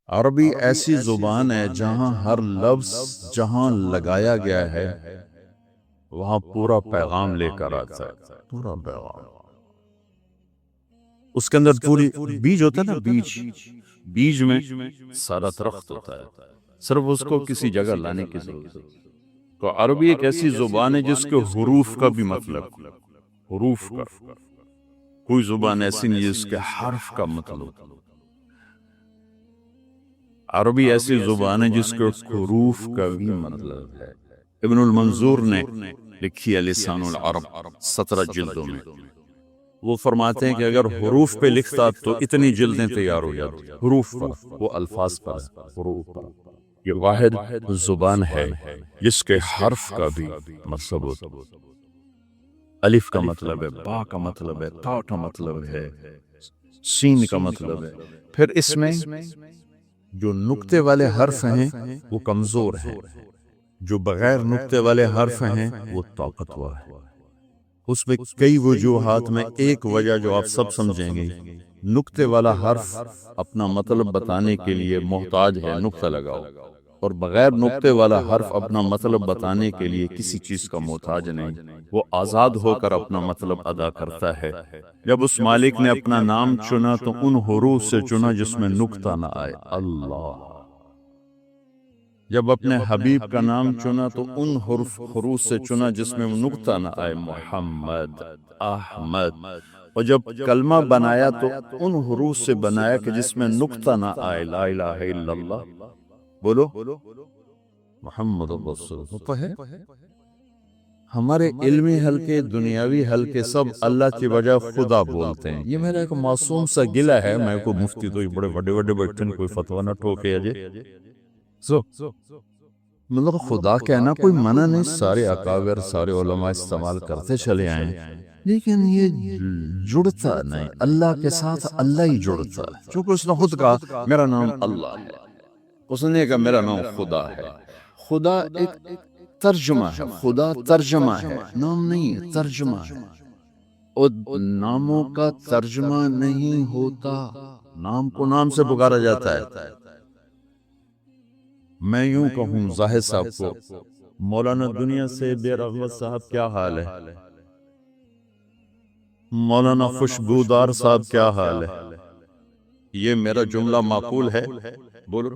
عربی ایسی زبان ہے جہاں ہر لفظ جہاں لگایا گیا ہے وہاں پورا پیغام لے کر آتا ہے، پورا پیغام۔ اس کے اندر پوری بیج ہوتا ہے نا، بیج میں سارا درخت ہوتا ہے، صرف اس کو کسی جگہ لانے کی ضرورت ہے۔ تو عربی ایک ایسی زبان ہے جس کے حروف کا بھی مطلب، حروف کا کوئی زبان ایسی نہیں جس کے حرف کا مطلب۔ عربی ایسی زبان ہے جس کے حروف کا بھی مطلب ہے۔ ابن المنظور نے لکھی ہے لسان العرب 17 جلدوں میں، وہ فرماتے ہیں کہ اگر حروف پہ لکھتا تو اتنی جلدیں تیار ہو جاتی، حروف پر، وہ الفاظ پر، حروف پر۔ یہ واحد زبان ہے جس کے حرف کا بھی مطلب ہوتا ہے۔ الف کا مطلب ہے، با کا مطلب ہے، تا کا مطلب ہے، سین کا مطلب ہے۔ پھر اس میں جو نقطے والے حرف ہیں وہ کمزور ہیں، جو بغیر نقطے والے حرف ہیں وہ طاقتور ہیں۔ اس میں کئی وجوہات میں ایک وجہ جو آپ سب سمجھیں گے، نقطے والا حرف اپنا مطلب بتانے کے لیے محتاج ہے نقطہ لگاؤ، اور بغیر نقطے والا حرف اپنا مطلب بتانے کے لیے کسی چیز کا محتاج نہیں، وہ آزاد ہو کر اپنا مطلب ادا کرتا ہے۔ جب اس مالک نے اپنا نام چنا تو ان حروف سے چنا جس میں نقطہ نہ آئے، اللہ۔ جب اپنے حبیب کا نام چنا تو ان حروف سے چنا جس میں نقطہ نہ آئے، محمد، احمد۔ اور جب کلمہ بنایا تو ان حروف سے بنایا کہ جس میں نقطہ نہ آئے، لا الہ الا اللہ، بولو محمد رسول اللہ۔ ہمارے علمی حلقے، دنیاوی حلقے سب اللہ کی وجہ خدا بولتے ہیں۔ یہ میرا ایک معصوم سا گلہ ہے، میں کو مفتی تو بڑے بڑے بیٹھے کوئی فتویٰ نہ ٹھوکے اجے مطلب خدا کہنا کوئی منع نہیں، سارے اکابر، سارے علماء استعمال کرتے چلے آئیں، لیکن یہ جڑتا نہیں اللہ کے ساتھ، اللہ ہی جڑتا ہے۔ چونکہ اس نے خود کہا میرا نام اللہ ہے، اس نے کہا میرا نام خدا ہے۔ خدا ایک ترجمہ ہے، خدا ترجمہ ہے، نام نہیں ہے، ترجمہ ہے۔ اور ناموں کا ترجمہ نہیں ہوتا، نام کو نام سے پکارا جاتا ہے۔ میں یوں کہوں زاہد صاحب کو، مولانا دنیا سے بے رغبت صاحب کیا حال ہے؟ مولانا خوشبودار صاحب کیا حال ہے؟ یہ میرا جملہ معقول ہے؟ بولو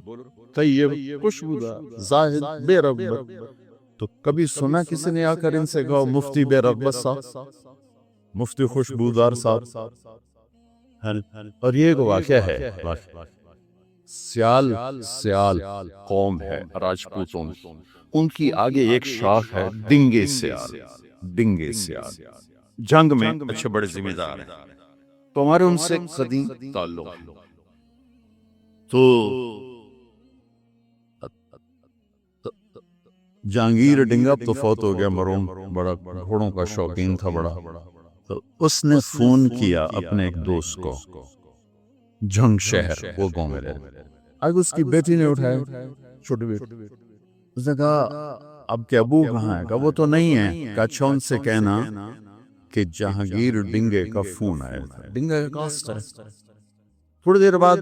طیب، خوشبودار، زاہد، بے رغبت۔ تو کبھی سنا کسی نے آ کر ان سے کہا مفتی بے رغبت صاحب، مفتی خوشبودار صاحب؟ اور یہ ایک واقعہ ہے، سیال قوم ہے راجپوتوں، ان کی آگے ایک شاخ ہے ڈنگے سیال، جنگ میں اچھے بڑے ذمہ دار ہیں، تو ہمارے ان سے قدیم تعلق ہے۔ تو جہانگیر ڈنگا تو فوت ہو گیا مرحوم، بڑا گھوڑوں کا شوقین تھا بڑا، تو اس نے فون کیا اپنے ایک دوست کو جنگ شہر، وہ گاؤں میں رہتا، آگے اس کی بیٹی نے اٹھایا، چھوٹی بیٹی، اس نے کہا اب کے ابو کہاں ہے؟ کہا وہ تو نہیں ہے۔ کہا اچھا ان سے کہنا کہ جہانگیر ڈنگے کا فون آیا تھا، ڈنگا کا کاسٹ ہے۔ تھوڑی دیر بعد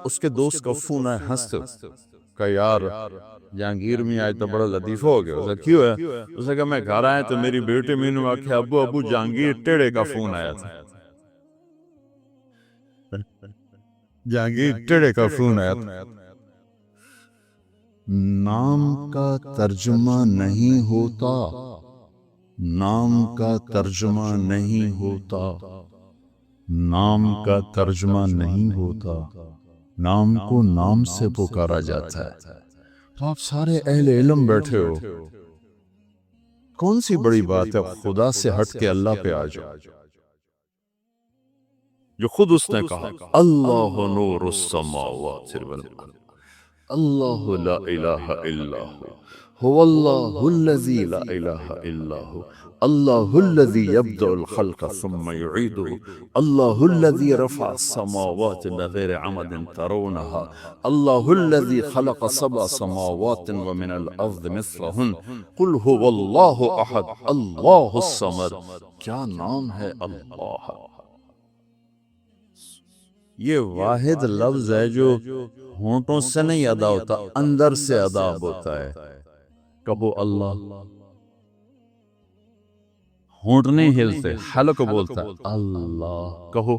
اس کے دوست کا فون آیا ہنستے، کہا یار جہانگیر میں آئے تو بڑا لطیفہ ہو گیا۔ اس نے کیوں ہے؟ اس نے کہا میں گھر آیا تو میری بیٹی میں نے آکھا ابو جہانگیر ٹیڑے کا فون آیا تھا، جہانگیر ٹیڑے کا فون آیا تھا۔ نام کا ترجمہ نہیں ہوتا، نام کا ترجمہ نہیں ہوتا، نام کا ترجمہ نہیں ہوتا، نام کو نام سے پکارا جاتا ہے۔ تو آپ سارے اہل علم بیٹھے ہو، کون سی بڑی بات ہے خدا سے ہٹ کے اللہ پہ آ جاؤ، جو خود اس نے کہا اللہ نور السماوات والارض، اللہ لا الہ الا هو اللہ الذی لا الہ الا هو، اللہ الذی یبدأ الخلق ثم یعیده، اللہ الذی رفع السماوات بغیر عمد ترونها، اللہ الذی خلق 7 سماوات ومن الارض مثلهن، قل هو اللہ احد اللہ الصمد۔ کیا نام ہے اللہ! یہ واحد لفظ ہے جو ہونٹوں سے نہیں ادا ہوتا، اندر سے ادا ہوتا ہے. کہو اللہ. ہونٹ نہیں ہلتے، حلق بولتا اللہ. کہو.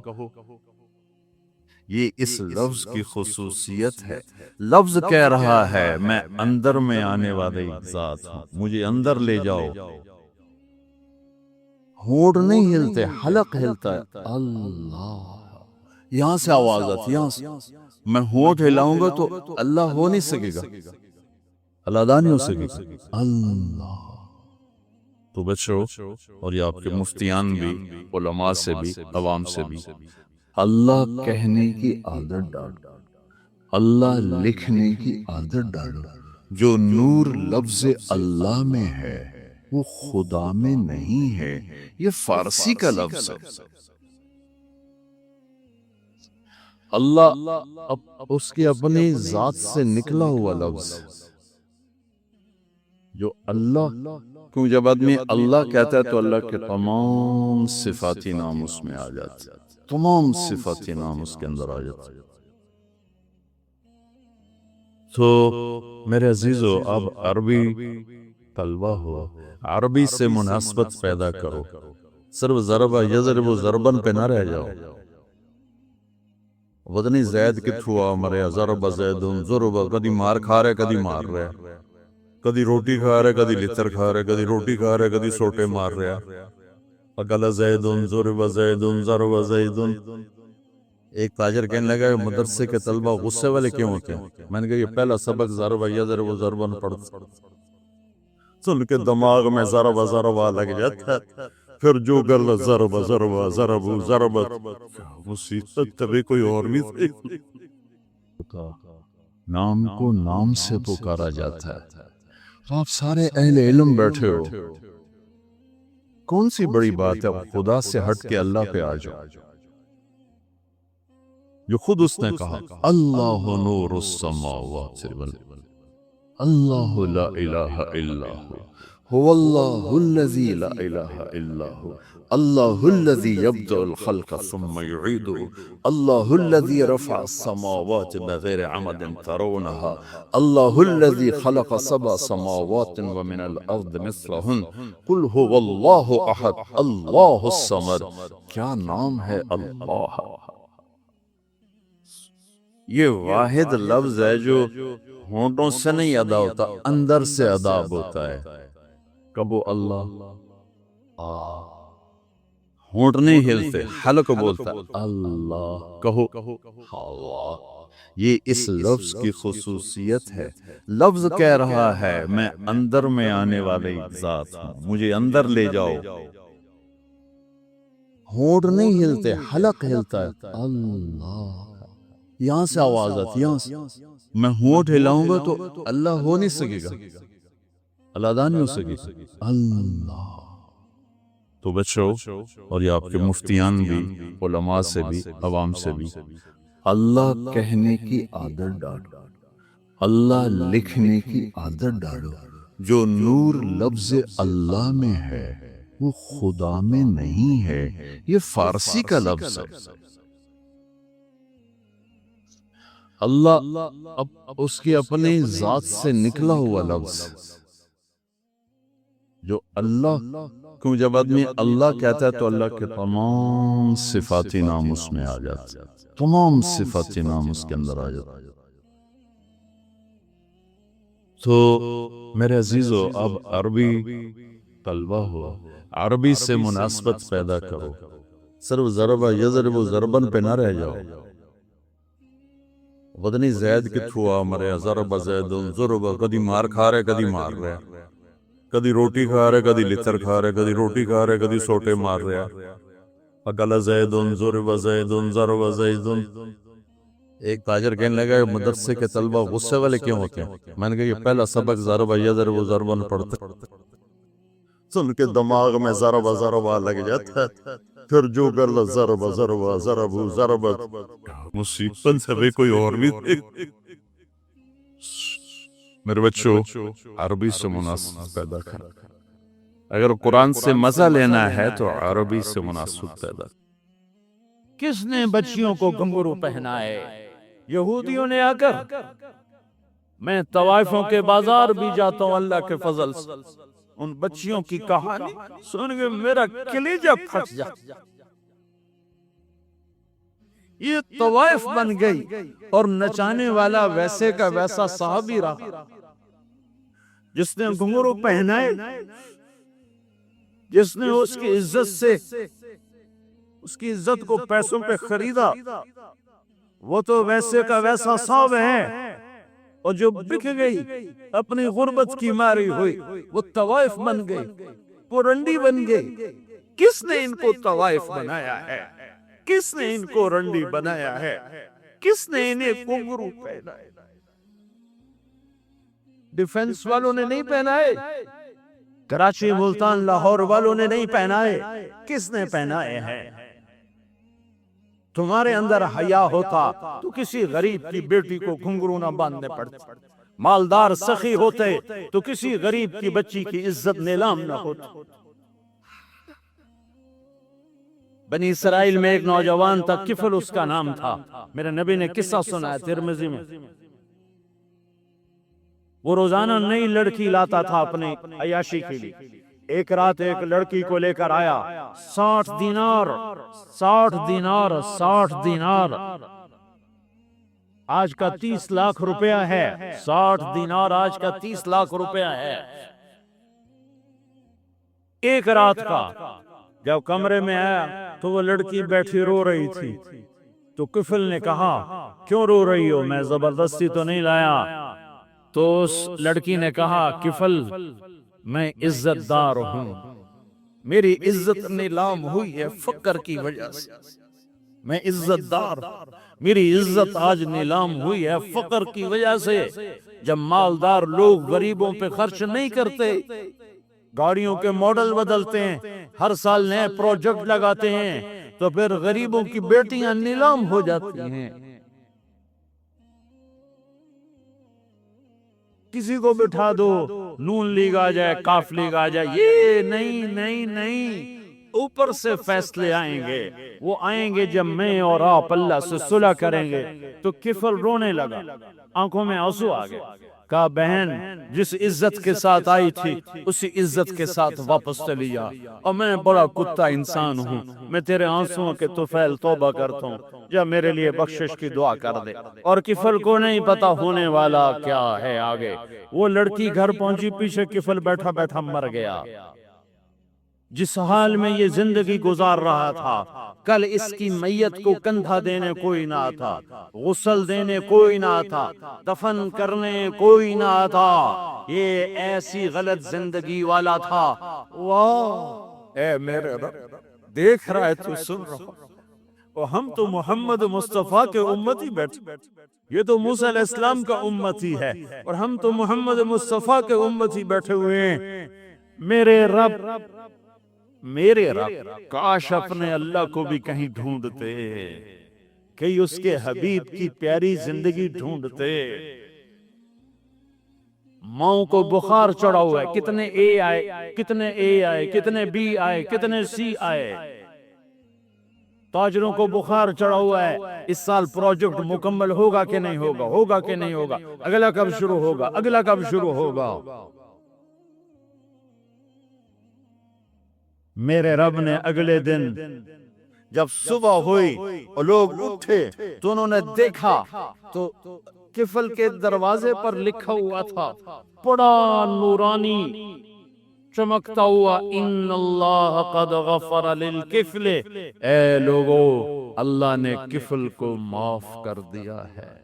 یہ اس لفظ کی خصوصیت ہے. لفظ کہہ رہا ہے میں اندر میں آنے والی ذات ہوں، مجھے اندر لے جاؤ. ہونٹ نہیں ہلتے، حلق ہلتا ہے اللہ. یہاں سے آواز آتی، یہاں سے. میں ہونٹ ہلاؤں گا تو اللہ ہو نہیں سکے گا، اللہ ادا نہیں ہو سکے گا. اللہ. تو بچو، اور یہ آپ کے مفتیان بھی، علماء سے بھی، عوام سے بھی، اللہ کہنے کی عادت ڈالو، اللہ لکھنے کی عادت ڈالو. جو نور لفظ اللہ میں ہے وہ خدا میں نہیں ہے. یہ فارسی کا لفظ ہے. اللہ اس کی اپنی ذات سے نکلا ہوا لفظ جو اللہ. کیوں جب آدمی اللہ کہتا ہے تو اللہ کے تمام صفاتی نام اس میں آ جاتے ہیں، تمام صفاتی نام اس کے اندر آ جاتے ہیں. تو میرے عزیزو، اب عربی طلبہ ہو، عربی سے مناسبت پیدا کرو. صرف ضرب یضرب ضربن پہ نہ رہ جاؤ. وزنی زید کتھوا مریا ضرب زیدن ضرب. کدی مار کھا رہے، کدی مار رہے، کدی روٹی کھا رہے، کدی لتر کھا رہے، کدی روٹی کھا رہے، کدی سوٹے مار رہے. اکل زیدن ضرب زیدن ضرب زیدن. ایک تاجر کہنے لگا مدرسے کے طلبہ غصے والے کیوں ہوتے ہیں؟ میں نے کہا یہ پہلا سبق ضرب یضرب ضربن پڑھتا، سن کے دماغ میں ضرب ضرب لگ جاتا ہے. پھر جو گل ضرب ضرب ضرب ضرب. مصیبت تبھی کوئی اور بھی تھی. نام کو نام سے پکارا جاتا ہے. تو آپ سارے اہل علم بیٹھے ہو، کون سی بڑی بات ہے خدا سے ہٹ کے اللہ پہ آ جاؤ، جو خود اس نے کہا اللہ نور السماوات والارض، اللہ لا الہ الا هو اللہ الذی لا الہ الا هو، اللہ الذی یبدأ الخلق ثم یعیدہ، اللہ الذی رفع السماوات بغیر عمد ترونها، اللہ الذی خلق سبع سماوات ومن الارض مثلہن، قل هو اللہ احد اللہ الصمد. کیا نام ہے اللہ. یہ واحد لفظ ہے جو ہونٹوں سے نہیں ادا ہوتا، اندر سے ادا ہوتا ہے. کبو اللہ. ہونٹ نہیں ہلتے، حلق بولتا اللہ. کہو اللہ. یہ اس لفظ کی خصوصیت ہے. لفظ کہہ رہا ہے میں اندر میں آنے والی ذات ہوں، مجھے اندر لے جاؤ. ہونٹ نہیں ہلتے، حلق ہلتا ہے اللہ. یہاں سے آواز آتی، یہاں سے. میں ہونٹ ہلاؤں گا تو اللہ ہو نہیں سکے گا، اللہ ادا نہیں ہو سکے گا. اللہ. تو بچو، اور یہ آپ کے مفتیان بھی، علماء سے بھی، عوام سے بھی، اللہ کہنے کی عادت ڈالو، اللہ لکھنے کی عادت ڈالو. جو نور لفظ اللہ میں ہے وہ خدا میں نہیں ہے. یہ فارسی کا لفظ ہے. اللہ اب اس کی اپنی ذات سے نکلا ہوا لفظ جو اللہ. کیوں جب آدمی اللہ کہتا ہے تو اللہ کے تمام صفاتی نام اس میں آ جاتے ہیں، تمام صفاتی نام اس کے اندر آ جاتے ہیں. تو میرے عزیزو، اب عربی طلبہ ہو، عربی سے مناسبت پیدا کرو. صرف ضرب یضرب ضربن پہ نہ رہ جاؤ. وزنی زید کتھوا مریا ضرب زیدن ضرب. کدی مار کھا رہے، کدی مار رہے، کدی روٹی کھا رہے، کدی لتر کھا رہے، کدی روٹی کھا رہے، کدی سوٹے مار رہے. اکل زیدن ضرب زیدن ضرب زیدن. ایک تاجر کہنے لگا مدرسے کے طلبہ غصے والے کیوں ہوتے ہیں؟ میں نے کہا یہ پہلا سبق ضرب یضرب ضربن پڑھتا، سن کے دماغ میں ضرب ضرب لگ جاتا ہے. پھر جو گل ضرب ضرب ضرب ضرب. مصیبت سے کوئی اور بھی تھی. میرے بچوں، عربی سے مناسبت پیدا کر. اگر قرآن سے مزہ لینا ہے تو عربی سے مناسبت پیدا. کس نے بچیوں کو گھنگرو پہنائے؟ یہودیوں نے آ کر، میں طوائفوں کے بازار بھی جاتا ہوں اللہ کے فضل سے، ان بچیوں کی کہانی سن کے میرا کلیجہ پھٹ جاتا۔ یہ طوائف بن گئی اور نچانے والا ویسے کا ویسا صحابی رہا، جس نے گھنگرو پہنائے، جس نے اس کی عزت سے، اس کی عزت کو پیسوں پہ خریدا، وہ تو ویسے کا ویسا صاحب ہے۔ اور جو بک گئی، اپنی غربت کی ماری ہوئی، وہ طوائف بن گئی، وہ رنڈی بن گئی۔ کس نے ان کو طوائف بنایا ہے؟ کس نے ان کو رنڈی بنایا ہے؟ کس نے انہیں گھنگرو پہنائے؟ ڈیفنس والوں نے نہیں پہنائے، کراچی، ملتان، لاہور والوں نے نہیں پہنائے، کس نے پہنائے ہیں؟ تمہارے اندر حیا ہوتا تو کسی غریب کی بیٹی کو گھنگرو نہ باندھنے پڑتے، مالدار سخی ہوتے تو کسی غریب کی بچی کی عزت نیلام نہ ہوتی۔ بنی اسرائیل میں ایک نوجوان تھا، کفل اس کا نام تھا، میرے نبی نے قصہ سنا ہے ترمذی میں۔ وہ روزانہ نئی لڑکی لاتا تھا اپنے عیاشی کے لیے۔ ایک رات ایک لڑکی کو لے کر آیا، 60 دینار، 60 دینار، 60 دینار، آج کا 30 لاکھ روپیہ ہے، 60 دینار آج کا 30 لاکھ روپیہ ہے۔ ایک رات کا جب کمرے میں آیا تو وہ لڑکی بیٹھی رو رہی تھی، تو کفل نے کہا کیوں رو رہی ہو؟ میں زبردستی تو نہیں لایا۔ تو اس لڑکی نے کہا کفل میں عزت دار ہوں، میری عزت نیلام ہوئی ہے فقر کی وجہ سے، میں عزت دار، میری عزت آج نیلام ہوئی ہے فقر کی وجہ سے۔ جب مالدار لوگ غریبوں پہ خرچ نہیں کرتے، گاڑیوں کے ماڈل بدلتے ہیں، ہر سال نئے پروجیکٹ لگاتے ہیں، تو پھر غریبوں کی بیٹیاں نیلام ہو جاتی ہیں۔ کسی کو بٹھا دو، نون لیگ آ جائے، کاف لیگ آ جائے، یہ نہیں نہیں نہیں، اوپر سے فیصلے آئیں گے۔ وہ آئیں گے جب میں اور آپ اللہ سے صلح کریں گے۔ تو کفل رونے لگا، آنکھوں میں آنسو آ گئے، کہا بہن جس عزت کے ساتھ آئی تھی اسی عزت کے ساتھ واپس چلی جا، اور میں بڑا کتا انسان ہوں، میں تیرے آنسوؤں کے طفیل توبہ کرتا ہوں، جا میرے لیے بخشش کی دعا کر دے۔ اور کفل کو نہیں پتا ہونے والا کیا ہے آگے۔ وہ لڑکی گھر پہنچی، پیچھے کفل بیٹھا بیٹھا مر گیا۔ جس حال میں یہ زندگی گزار رہا تھا، کل اس کی میت کو کندھا دینے کوئی نہ آتا، غسل دینے کوئی نہ آتا، دفن کرنے کوئی نہ آتا۔ یہ ایسی غلط زندگی والا تھا۔ واہ اے میرے رب، دیکھ رہا ہے تو سن رہا، اور ہم تو محمد مصطفیٰ کے امتی بیٹھے، یہ تو موسیٰ علیہ السلام کا امتی ہے، اور ہم تو محمد مصطفیٰ کے امتی بیٹھے ہوئے ہیں۔ میرے رب، میرے رب، کاش اپنے اللہ کو بھی کہیں ڈھونڈتے، کہیں اس کے حبیب کی پیاری زندگی ڈھونڈتے۔ ماؤں کو بخار چڑھا ہوا ہے، کتنے اے آئے، کتنے اے آئے، کتنے بی آئے، کتنے سی آئے۔ تاجروں کو بخار چڑھا ہوا ہے، اس سال پروجیکٹ مکمل ہوگا کہ نہیں ہوگا، ہوگا کہ نہیں ہوگا، اگلا کب شروع ہوگا، اگلا کب شروع ہوگا۔ میرے رب نے اگلے دن جب صبح ہوئی اور لوگ اٹھے تو انہوں نے دیکھا تو کفل کے دروازے پر لکھا ہوا تھا بڑا نورانی چمکتا ہوا، ان اللہ قد غفر للکفل، اے لوگو اللہ نے کفل کو معاف کر دیا ہے۔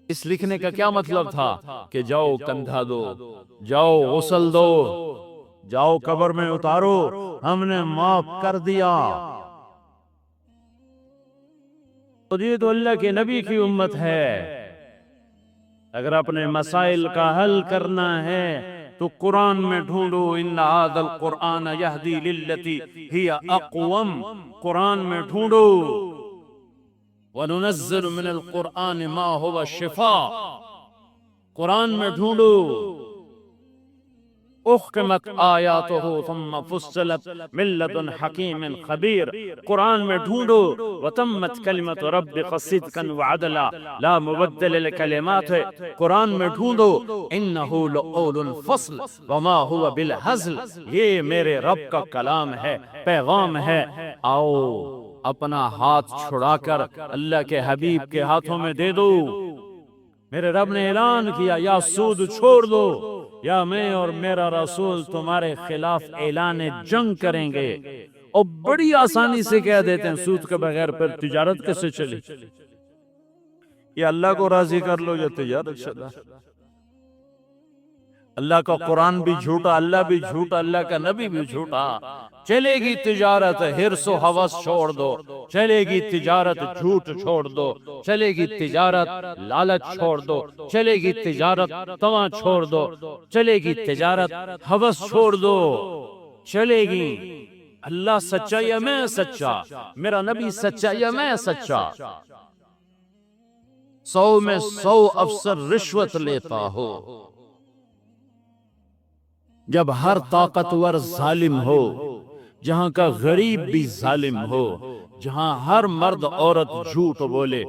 اس لکھنے کا کیا مطلب تھا کہ جاؤ کندھا دو، جاؤ غسل دو، جاؤ قبر میں اتارو، ہم نے معاف کر دیا۔ تو یہ تو اللہ کے نبی کی امت ہے۔ اگر اپنے مسائل کا حل کرنا ہے تو قرآن میں ڈھونڈو، ان ھذا القرآن یہدی للتی ہی اقوم، قرآن میں ڈھونڈو۔ وَنُنَزِّلُ مِنَ الْقُرْآنِ مَا هُوَ شِفَاء، قرآن میں ڈھونڈو۔ احکمت آیاتہ ثم فصلت من لدن حکیم خبیر، قرآن میں ڈھونڈو وتمت کلمت ربک صدقا وعدلا لا مبدل لکلمات، قرآن میں ڈھونڈو انہ لقول الفصل وما هو بالہزل، یہ میرے رب کا کلام ہے، پیغام ہے۔ آؤ اپنا ہاتھ چھڑا کر اللہ کے حبیب کے ہاتھوں میں دے دو۔ میرے رب نے اعلان کیا یا سود چھوڑ دو یا میں اور میرا رسول تمہارے خلاف اعلان جنگ کریں گے۔ اور بڑی آسانی سے کہہ دیتے ہیں سود کے بغیر پھر تجارت کیسے چلی؟ یا اللہ کو راضی کر لو یا تجارت چلا۔ اللہ کا قرآن بھی جھوٹا، اللہ بھی جھوٹا، اللہ کا نبی بھی جھوٹا۔ چلے گی تجارت ہرس و ہوس چھوڑ دو، چلے گی تجارت جھوٹ چھوڑ دو، چلے گی تجارت لالچ چھوڑ دو، چلے گی تجارت تواں چھوڑ دو، چلے گی تجارت ہوس چھوڑ دو، چلے گی۔ اللہ سچا یا میں سچا، میرا نبی سچا یا میں سچا؟ 100 میں 100 افسر رشوت لیتا ہو، جب ہر طاقتور ظالم ہو، جہاں کا غریب بھی ظالم ہو، جہاں ہر مرد عورت جھوٹ بولے،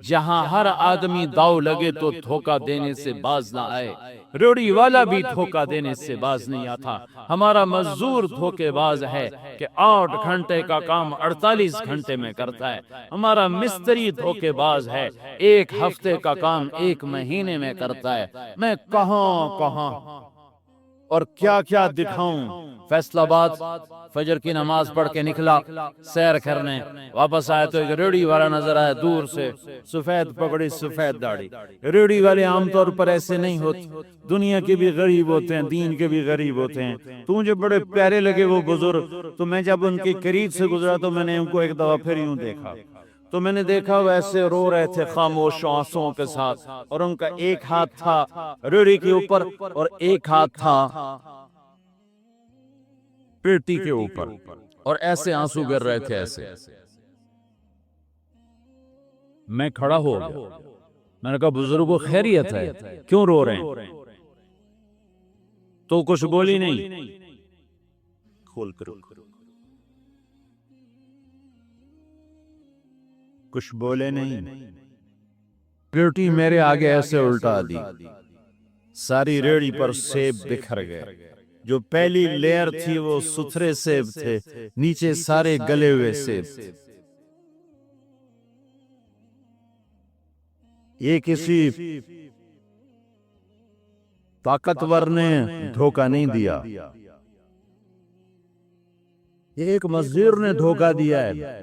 جہاں ہر آدمی داؤ لگے تو دھوکہ دینے سے باز نہ آئے، ریڑھی والا بھی دھوکہ دینے سے باز نہیں آتا۔ ہمارا مزدور دھوکے باز ہے کہ 8 گھنٹے کا کام 48 گھنٹے میں کرتا ہے۔ ہمارا مستری دھوکے باز ہے، 1 ہفتے کا کام 1 مہینے میں کرتا ہے۔ میں کہاں اور کیا کیا دکھاؤں۔ فیصل آباد فجر کی نماز پڑھ کے نکلا سیر کرنے، واپس آیا تو ایک ریڑھی والا نظر آیا دور سے، سفید پگڑی سفید داڑھی۔ ریڑھی والے عام طور پر ایسے نہیں ہوتے، دنیا کے بھی غریب ہوتے ہیں، دین کے بھی غریب ہوتے ہیں۔ تو مجھے بڑے پیارے لگے وہ بزرگ، تو میں جب ان کے قریب سے گزرا تو میں نے ان کو ایک دفعہ پھر یوں دیکھا، تو میں نے دیکھا وہ ایسے رو رہے تھے خاموش آنسوؤں کے ساتھ، اور ان کا ایک ہاتھ تھا ریڑھی کے اوپر اور ایک ہاتھ تھا پیٹی کے اوپر، اور ایسے آنسو گر رہے تھے ایسے۔ میں کھڑا ہو گیا، میں نے کہا بزرگوں خیریت ہے، کیوں رو رہے ہیں؟ تو کچھ بولی نہیں، کھول کر کچھ بولے نہیں، پیٹی میرے آگے ایسے الٹا دی، ساری ریڑھی پر سیب بکھر گئے۔ جو پہلی لیئر تھی وہ ستھرے سیب تھے، نیچے سارے گلے ہوئے سیب تھے۔ یہ کسی طاقتور نے دھوکہ نہیں دیا، یہ ایک مزدور نے دھوکہ دیا ہے،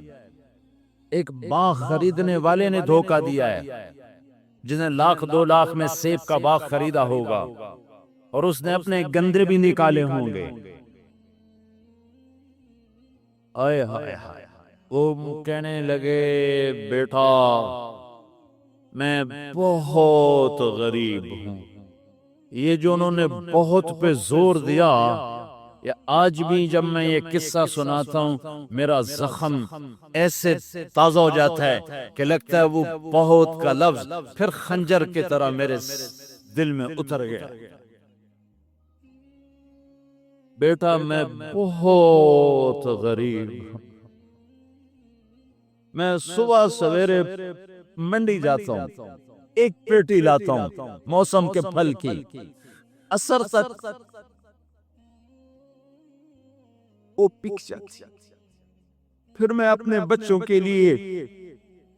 ایک باغ خریدنے والے نے دھوکہ دیا ہے، جس نے 1,00,000 2 لاکھ میں سیب کا باغ خریدا ہوگا، اور اس نے اپنے گندے بھی نکالے ہوں گے۔ آئے ہائے ہائے، وہ کہنے لگے بیٹا میں بہت غریب ہوں۔ یہ جو انہوں نے بہت پہ زور دیا، یا آج بھی جب میں یہ قصہ سناتا ہوں میرا زخم ایسے تازہ ہو جاتا ہے کہ لگتا ہے وہ بہت کا لفظ پھر خنجر کی طرح میرے دل میں اتر گیا۔ بیٹا میں بہت غریب ہوں، میں صبح سویرے منڈی جاتا ہوں، ایک پیٹی لاتا ہوں موسم کے پھل کی، اثر تک وہ پک جاتی، پھر میں اپنے بچوں کے لیے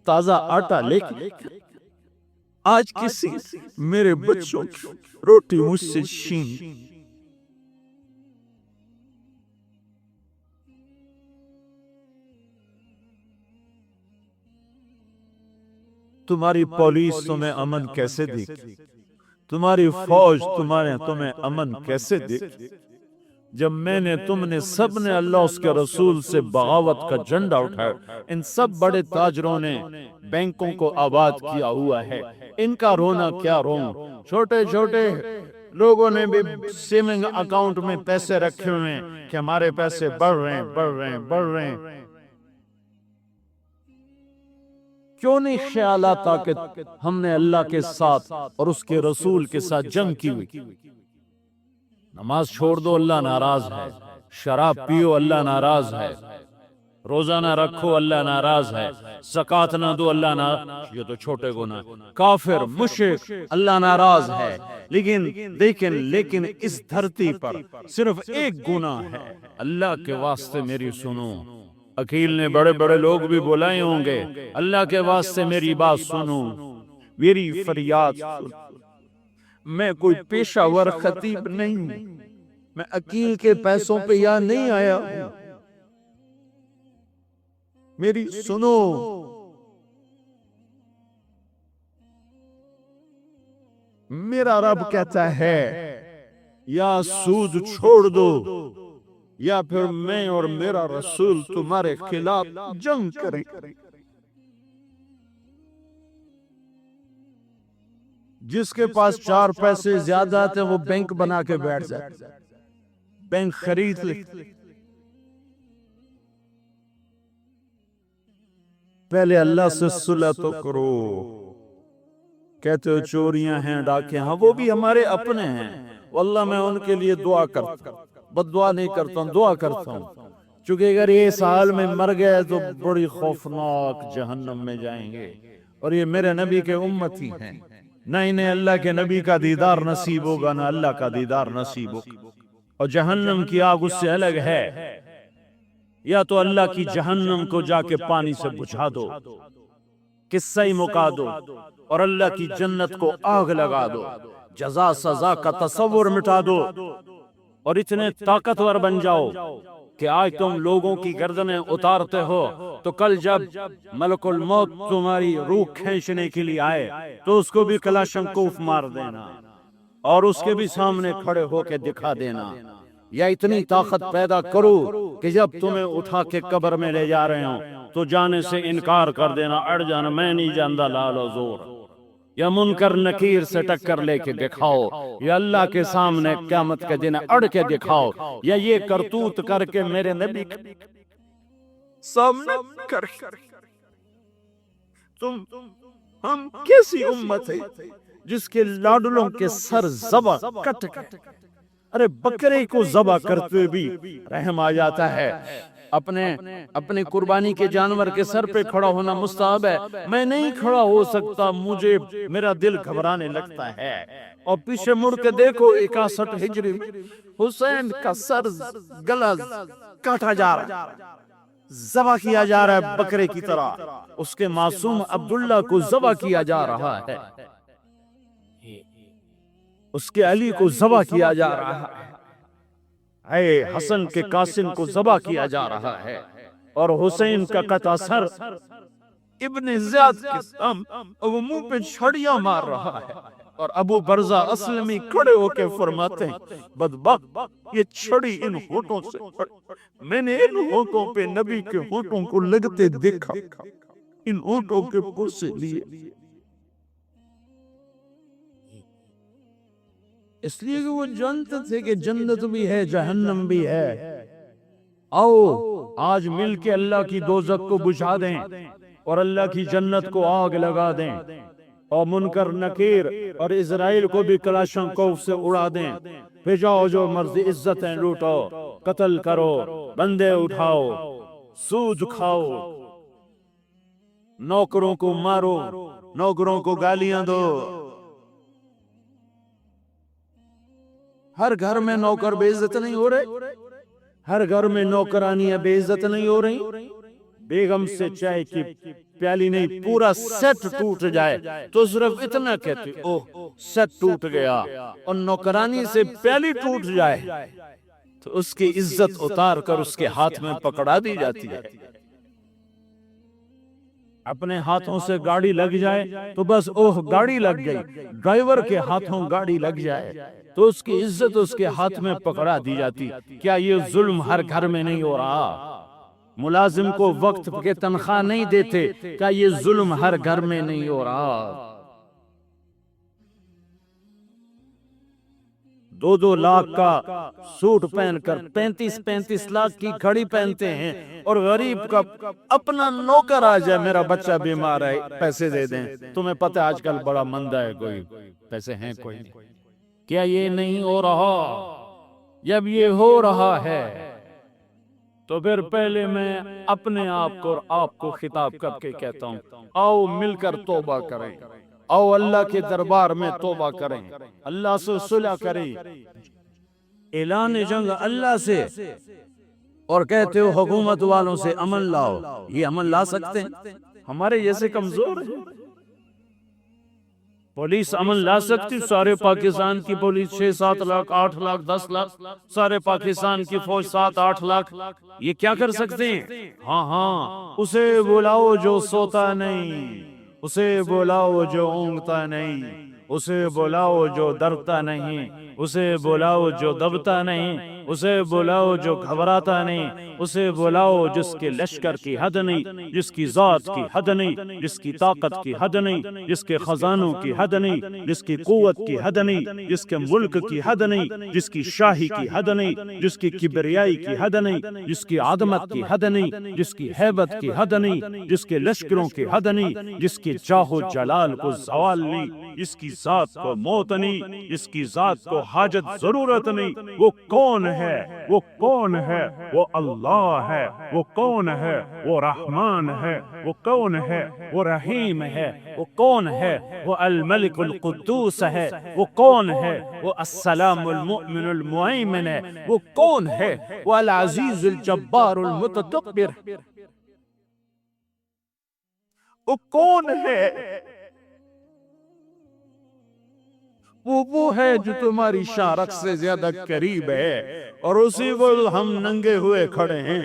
تازہ آٹا لے کے، آج کسی میرے بچوں کی روٹی مجھ سے چھین، تمہاری پولیس تمہیں امن کیسے دے گی؟ تمہاری فوج تمہیں امن کیسے دے گی؟ جب میں نے تم نے سب نے اللہ اس کے رسول سے بغاوت کا جھنڈا اٹھایا، ان سب بڑے تاجروں نے بینکوں کو آباد کیا ہوا ہے، ان کا رونا کیا رون؟ چھوٹے چھوٹے لوگوں نے بھی سیونگ اکاؤنٹ میں پیسے رکھے ہوئے ہیں کہ ہمارے پیسے بڑھ رہے ہیں۔ کیوں نہیں خیال آتا کہ ہم نے اللہ کے ساتھ اور اس کے رسول کے ساتھ جنگ کی ہوئی؟ نماز چھوڑ دو اللہ ناراض ہے، شراب پیو اللہ ناراض ہے، روزہ نہ رکھو اللہ ناراض ہے، زکوٰۃ نہ دو اللہ ناراض، یہ تو چھوٹے گناہ، کافر مشرک اللہ ناراض ہے۔ لیکن اس دھرتی پر صرف ایک گناہ ہے، اللہ کے واسطے میری سنو۔ عقیل نے بڑے بڑے لوگ بھی بلائے ہوں گے، اللہ کے واسطے میری بات سنو، میری فریاد سنو۔ میں کوئی پیشہ ور خطیب نہیں ہوں، میں عقیل کے پیسوں پہ یہاں نہیں آیا ہوں، میری سنو۔ میرا رب کہتا ہے یا سود چھوڑ دو یا پھر میں اور میرا رسول تمہارے خلاف جنگ کریں۔ جس کے پاس 4 پیسے زیادہ تھے وہ بینک بنا کے بیٹھ جائے، بینک خرید لے۔ پہلے اللہ سے صلح تو کرو۔ کہتے ہو چوریاں ہیں، ڈاکے، ہاں وہ بھی ہمارے اپنے ہیں، واللہ میں ان کے لیے دعا کرتا ہوں، بد دعا نہیں کرتا ہوں، دعا کرتا ہوں، چونکہ اگر یہ سال میں مر گئے تو بڑی خوفناک جہنم میں جائیں گے، اور یہ میرے نبی کے امتی ہیں، نہ انہیں اللہ کے نبی کا دیدار نصیب ہوگا نہ اللہ کا دیدار نصیب ہوگا، اور جہنم کی آگ اس سے الگ ہے۔ یا تو اللہ کی جہنم کو جا کے پانی سے بجھا دو، قصہ ہی مکا دو، اور اللہ کی جنت کو آگ لگا دو، جزا سزا کا تصور مٹا دو، اور اتنے طاقتور بن جاؤ کہ آج تم لوگوں کی گردنیں اتارتے ہو تو کل جب ملک الموت تمہاری روح کھینچنے کے لیے آئے تو اس کو بھی کلاشنکوف مار دینا اور اس کے بھی سامنے کھڑے ہو کے دکھا دینا، یا اتنی طاقت پیدا کرو کہ جب تمہیں اٹھا کے قبر میں لے جا رہے ہوں تو جانے سے انکار کر دینا، اڑ جانا، میں نہیں جاندا لال و زور، یا منکر نکیر سے ٹکر لے کے دکھاؤ، یا اللہ کے سامنے قیامت کے دن اڑ کے دکھاؤ، یا یہ کرتوت کر کے میرے نبی سامنے کر۔ ہم کیسی امت ہے جس کے لاڈلوں کے سر ذبح کٹ کٹ، ارے بکرے کو ذبح کرتے بھی رحم آ جاتا ہے۔ اپنے قربانی کے جانور کے سر پہ کھڑا ہونا مستحب ہے، میں نہیں کھڑا ہو سکتا، مجھے میرا دل گھبرانے لگتا ہے۔ اور پیچھے مڑ کے دیکھو 61 ہجری میں حسین کا سر گلا کاٹا جا رہا ہے، ذبح کیا جا رہا ہے بکرے کی طرح، اس کے معصوم عبداللہ کو ذبح کیا جا رہا ہے، اس کے علی کو ذبح کیا جا رہا ہے، اے حسن کے قاسم کو ذبح کیا جا رہا ہے، اور حسین کا قطع سر ابن زیاد کے سامنے وہ منہ پہ چھڑیاں مار رہا ہے، اور ابو برزہ اسلمی کھڑے ہو کے فرماتے ہیں بدبخت یہ چھڑی ان ہونٹوں سے میں نے ان ہونٹوں پہ نبی کے ہونٹوں کو لگتے دیکھا، ان ہونٹوں کے پرسے لیے، اس لیے کہ وہ جانتے تھے کہ جنت بھی ہے جہنم بھی ہے۔ آؤ آج مل کے اللہ کی دوزخ کو بجھا دیں اور اللہ کی جنت کو آگ لگا دیں، اور منکر نکیر اور اسرائیل کو بھی کلاشنکوف سے اڑا دیں، پھر جاؤ جو مرضی عزتیں لوٹو، قتل کرو، بندے اٹھاؤ، سود کھاؤ، نوکروں کو مارو، نوکروں کو گالیاں دو۔ ہر گھر میں نوکر بے عزت نہیں ہو رہے، ہر گھر میں نوکرانیاں بے عزت نہیں ہو رہی، بیگم سے چائے کی پیالی نہیں پورا سیٹ ٹوٹ جائے تو صرف اتنا کہتے اوہ سیٹ ٹوٹ گیا، اور نوکرانی سے پیالی ٹوٹ جائے تو اس کی عزت اتار کر اس کے ہاتھ میں پکڑا دی جاتی ہے۔ اپنے ہاتھوں سے گاڑی لگ جائے تو بس اوہ گاڑی لگ گئی، ڈرائیور کے ہاتھوں گاڑی لگ جائے تو اس کی عزت اس کے ہاتھ میں پکڑا دی جاتی۔ کیا یہ ظلم ہر گھر میں نہیں ہو رہا؟ ملازم کو وقت کے تنخواہ نہیں دیتے، کیا یہ ظلم ہر گھر میں نہیں ہو رہا؟ 2-2 لاکھ کا سوٹ پہن کر 35 لاکھ کی گھڑی پہنتے ہیں، اور غریب کا اپنا نوکر آ جائے میرا بچہ بیمار ہے پیسے دے دیں، تمہیں پتہ آج کل بڑا مندہ ہے، کوئی پیسے ہیں کوئی نہیں، کیا یہ نہیں ہو رہا؟ جب یہ ہو رہا ہے تو پھر پہلے میں اپنے آپ کو اور آپ کو خطاب کر کے کہتا ہوں، آؤ مل کر توبہ کریں، آؤ اللہ کے دربار میں توبہ کریں، اللہ سے صلح کریں۔ اعلان جنگ اللہ سے، اور کہتے ہو حکومت والوں سے امن لاؤ، یہ امن لا سکتے ہیں؟ ہمارے جیسے کمزور ہیں؟ پولیس امن لا سکتی؟ سارے پاکستان کی پولیس 6-7 لاکھ 8 لاکھ 10 لاکھ، سارے پاکستان کی فوج 7-8 لاکھ، یہ کیا کر سکتے ہیں؟ ہاں اسے بلاؤ جو سوتا نہیں، اسے بلاؤ جو اونگتا نہیں، اسے بلاؤ جو ڈرتا نہیں، اسے بلاؤ جو دبتا نہیں، اسے بلاؤ جو گھبراتا نہیں، اسے بلاؤ جس کے لشکر کی حد نہیں، جس کی ذات کی حد نہیں، جس کی طاقت کی حد نہیں، جس کے خزانوں کی حد نہیں، جس کی قوت کی حد نہیں، جس کے ملک کی حد نہیں، جس کی شاہی کی حد نہیں، جس کی کبریائی کی حد نہیں، جس کی عظمت کی حد نہیں، جس کی ہیبت کی حد نہیں، جس کے لشکروں کی حد نہیں، جس کی جاہ و جلال کو زوال نہیں، جس کی ذات کو موت نہیں، جس کی ذات کو حاجت ضرورت نہیں۔ وہ کون ہے؟ وہ کون ہے؟ وہ اللہ ہے۔ وہ کون ہے؟ وہ رحمان ہے۔ وہ کون ہے؟ وہ رحیم ہے۔ وہ کون ہے؟ وہ الملک القدوس ہے۔ وہ کون ہے؟ وہ السلام المؤمن المہیمن ہے۔ وہ کون ہے؟ وہ العزیز الجبار المتکبر۔ وہ کون ہے؟ وہ ہے جو تمہاری شارک سے زیادہ قریب ہے، اور اسی کو ہم ننگے ہوئے کھڑے ہیں۔